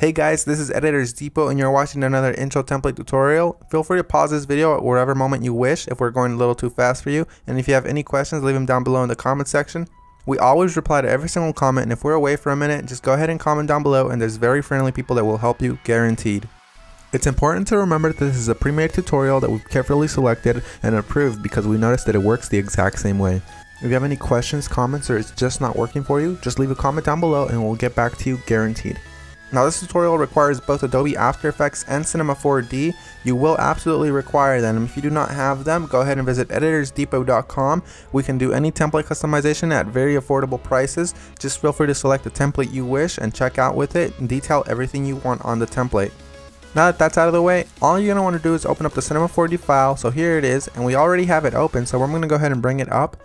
Hey guys, this is Editors Depot and you're watching another intro template tutorial. Feel free to pause this video at whatever moment you wish if we're going a little too fast for you. And if you have any questions, leave them down below in the comment section. We always reply to every single comment, and if we're away for a minute, just go ahead and comment down below and there's very friendly people that will help you, guaranteed. It's important to remember that this is a pre-made tutorial that we've carefully selected and approved because we noticed that it works the exact same way. If you have any questions, comments, or it's just not working for you, just leave a comment down below and we'll get back to you, guaranteed. Now this tutorial requires both Adobe After Effects and Cinema 4D. You will absolutely require them. If you do not have them, go ahead and visit EditorsDepot.com. We can do any template customization at very affordable prices. Just feel free to select the template you wish and check out with it and detail everything you want on the template. Now that that's out of the way, all you're going to want to do is open up the Cinema 4D file. So here it is, and we already have it open, so I'm going to go ahead and bring it up.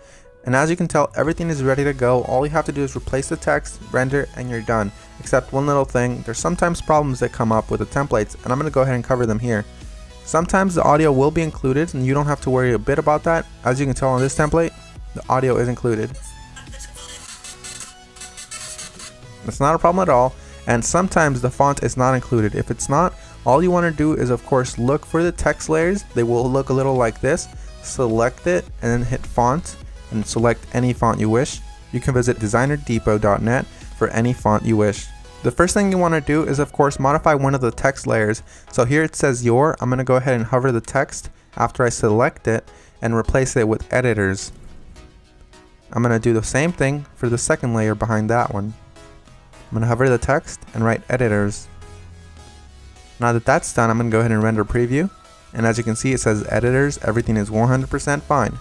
And as you can tell, everything is ready to go. All you have to do is replace the text, render, and you're done. Except one little thing, there's sometimes problems that come up with the templates, and I'm going to go ahead and cover them here. Sometimes the audio will be included, and you don't have to worry a bit about that. As you can tell on this template, the audio is included. It's not a problem at all, and sometimes the font is not included. If it's not, all you want to do is of course look for the text layers. They will look a little like this. Select it, and then hit font, and select any font you wish. You can visit DesignerDepot.net for any font you wish. The first thing you want to do is of course modify one of the text layers. So here it says your. I'm going to go ahead and hover the text after I select it and replace it with editors. I'm going to do the same thing for the second layer behind that one. I'm going to hover the text and write editors. Now that that's done, I'm going to go ahead and render preview. And as you can see, it says editors, everything is 100% fine.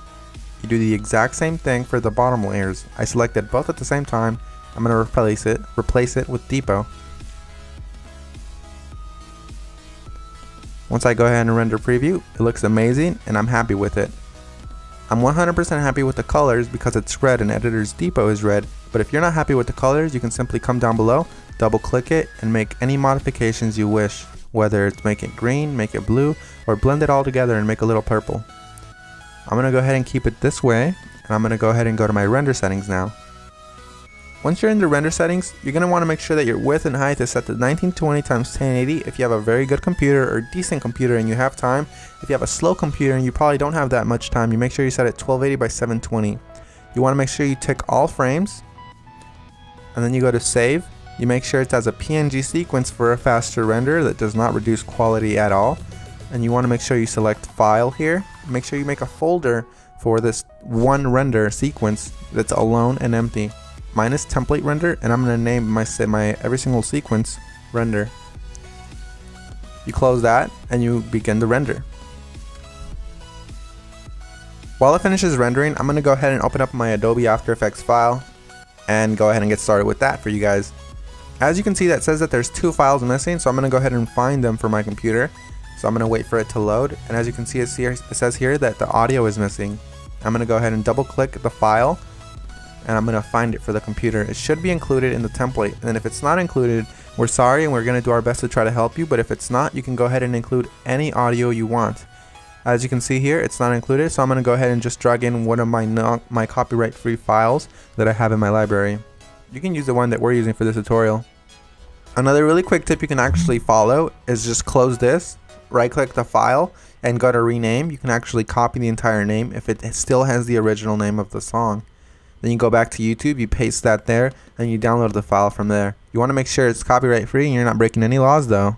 You do the exact same thing for the bottom layers. I selected both at the same time. I'm going to replace it with Depot. Once I go ahead and render preview, it looks amazing and I'm happy with it. I'm 100% happy with the colors because it's red and Editors Depot is red, but if you're not happy with the colors, you can simply come down below, double click it, and make any modifications you wish, whether it's make it green, make it blue, or blend it all together and make a little purple. I'm going to go ahead and keep it this way, and I'm going to go ahead and go to my render settings now. Once you're in the render settings, you're going to want to make sure that your width and height is set to 1920 x 1080 if you have a very good computer or decent computer and you have time. If you have a slow computer and you probably don't have that much time, you make sure you set it 1280 by 720. You want to make sure you tick all frames, and then you go to save. You make sure it has a PNG sequence for a faster render that does not reduce quality at all. And you want to make sure you select file here. Make sure you make a folder for this one render sequence that's alone and empty. Mine is template render, and I'm going to name my every single sequence render. You close that and you begin the render. While it finishes rendering, I'm going to go ahead and open up my Adobe After Effects file and go ahead and get started with that for you guys. As you can see, that says that there's two files missing, so I'm going to go ahead and find them for my computer. So I'm going to wait for it to load, and as you can see, it says here that the audio is missing. I'm going to go ahead and double click the file, and I'm going to find it for the computer. It should be included in the template, and if it's not included, we're sorry and we're going to do our best to try to help you, but if it's not, you can go ahead and include any audio you want. As you can see here, it's not included, so I'm going to go ahead and just drag in one of my copyright-free files that I have in my library. You can use the one that we're using for this tutorial. Another really quick tip you can actually follow is just close this, right click the file, and go to rename. You can actually copy the entire name if it still has the original name of the song. Then you go back to YouTube, you paste that there, and you download the file from there. You want to make sure it's copyright free and you're not breaking any laws though.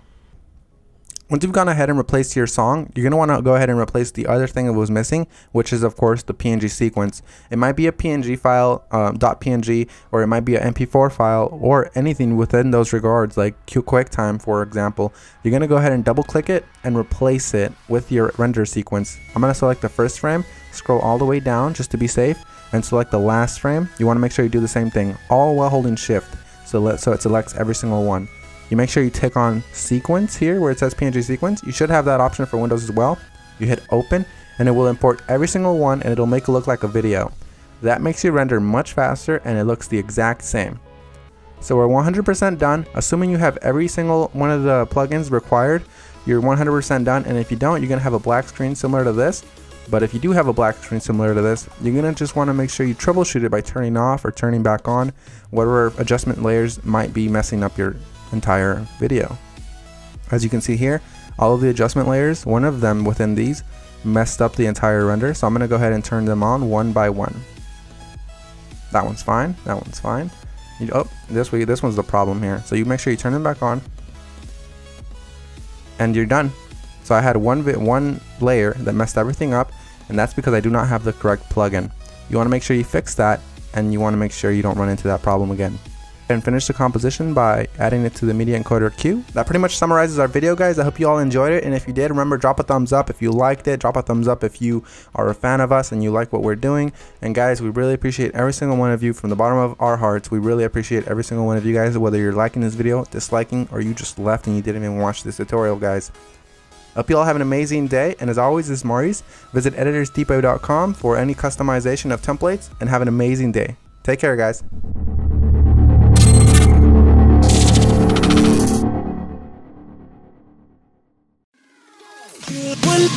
Once you've gone ahead and replaced your song, you're going to want to go ahead and replace the other thing that was missing, which is of course the PNG sequence. It might be a PNG file, .png, or it might be an MP4 file, or anything within those regards, like QuickTime for example. You're going to go ahead and double click it and replace it with your render sequence. I'm going to select the first frame, scroll all the way down just to be safe, and select the last frame. You want to make sure you do the same thing, all while holding shift, so it selects every single one. You make sure you tick on sequence here where it says PNG sequence. You should have that option for Windows as well. You hit open and it will import every single one and it'll make it look like a video. That makes your render much faster and it looks the exact same. So we're 100% done. Assuming you have every single one of the plugins required, you're 100% done, and if you don't, you're going to have a black screen similar to this. But if you do have a black screen similar to this, you're going to just want to make sure you troubleshoot it by turning off or turning back on whatever adjustment layers might be messing up your entire video. As you can see here, all of the adjustment layers, one of them within these messed up the entire render, so I'm going to go ahead and turn them on one by one. That one's fine, that one's fine. Oh, this one's the problem here. So you make sure you turn them back on, and you're done. So I had one layer that messed everything up, and that's because I do not have the correct plugin. You want to make sure you fix that, and you want to make sure you don't run into that problem again. And finish the composition by adding it to the media encoder queue. That pretty much summarizes our video, guys. I hope you all enjoyed it, and if you did, remember, drop a thumbs up if you liked it. Drop a thumbs up if you are a fan of us and you like what we're doing. And guys, we really appreciate every single one of you from the bottom of our hearts. We really appreciate every single one of you guys, whether you're liking this video, disliking, or you just left and you didn't even watch this tutorial, guys. Hope you all have an amazing day, and as always, this is Maurice. Visit EditorsDepot.com for any customization of templates, and have an amazing day. Take care, guys. Well,